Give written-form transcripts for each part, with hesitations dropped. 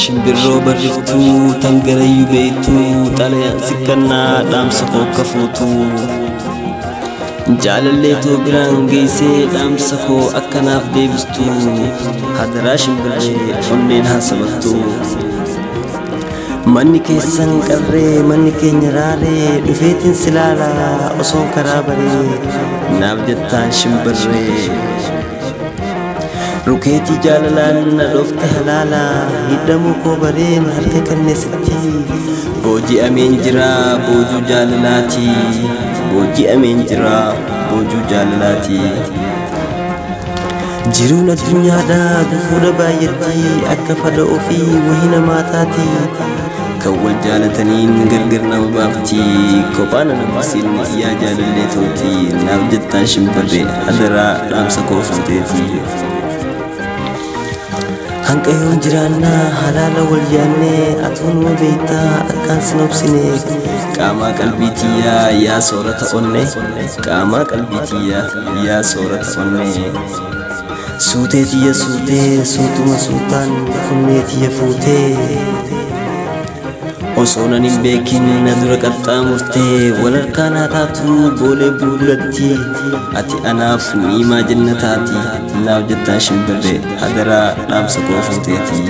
shimbirroo barriftuu tangarayyuu beektuu xalayaan sikkannaa dhaamsa koo kafuutuu jaalalleetoo biraan geessee dhaamsa koo akkanaaf deebistuu hadaraa shimbirree onneen haasabattuu manni keessan qarree manni keenya raaree dhufeetiin silaalaa osoon karaa baree naaf jettaan shimbirree rukeetii jaalalaan na dhoofte halaalaa hidhamuu koo bareen harka kenneesitti booji'ameen jira boojuu jaalalaati booji'ameen jira boojuu jaalalaati jiruun addunyaadhaa gufuudha baay'etti akka fada ofii wahina maataati kan wal jaalataniin gargar nama baafti kophaa nama silmi yaa jaalallee tooti naaf jettaan shimbirree hadaraa dhaamsa koo fuuteeti hanqayoon jiraannaa halaala wal yaannee atuunuma beektaa akkaan sinobsine qaamaa qalbiitiyyaa yaa soorata onne qaamaa qalbiitiyyaa yaa soorata onne suutee tiyya suutee suutuma suutaan kunneetiyya fuutee osoo nan hin beekin na dura qaxxaamurtee wal harkaan haa taatu boolee bulbulatti ati anaaf ni'imaa jannataati naaf jettaan shimbirree hadaraa dhaamsa koo fuuteeti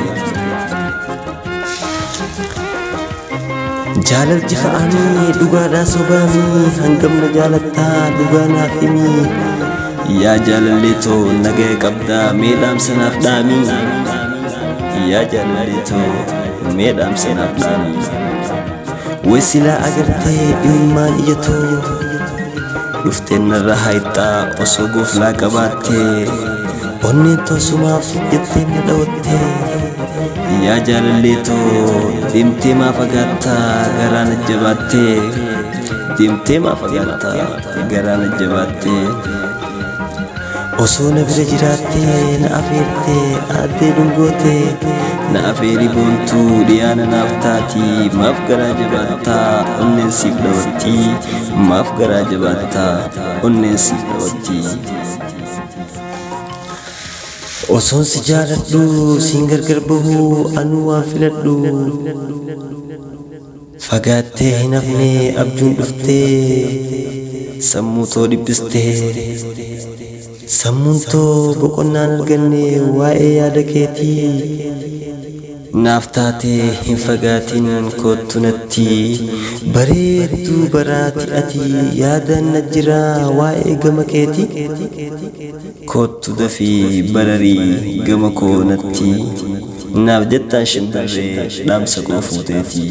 jaalalchi fa'aanii dhugaadhaa sobaanii hangam na jaalattaa dhugaa naaf himii yaa jaalalleetoo nagaya qabdaa mee dhaamsa naaf dhaamii yaa jaalalleetoo mee dhaamsa naaf dhaamii wesilaa agartee imimmaan iyyatoo dhufteen narra haayixaa osoo gooflaa qabaattee onneen toosumaaf jettee na dhawattee yaa jaalalleetoo deemtee maa fagaattaa garaa na jabaattee deemtee maa fagaattaa garaa na jabaattee osoo na bira jiraattee na afeertee aaddee dungootee na afeeri boontuu dhiyaana naaf taatii maaf garaa jabaattaa onneen siif dhawattii maaf garaa jabaattaa onneen siif dhawattii osoon si jaaladhu siin gargar bahuu anuu waan filadhu fagaattee hin hafne abjuun dhuftee sammuu too dhibbistee sammuun too boqonnaan arganne waa'ee yaada keetii naaf taatee hin fagaatin kottu natti bareedduu baraati ati yaadaan na jira waa'ee gama keetii kottu dafii bararii gama koo natti naaf jettaan shimbirree dhaamsa koo fuuteeti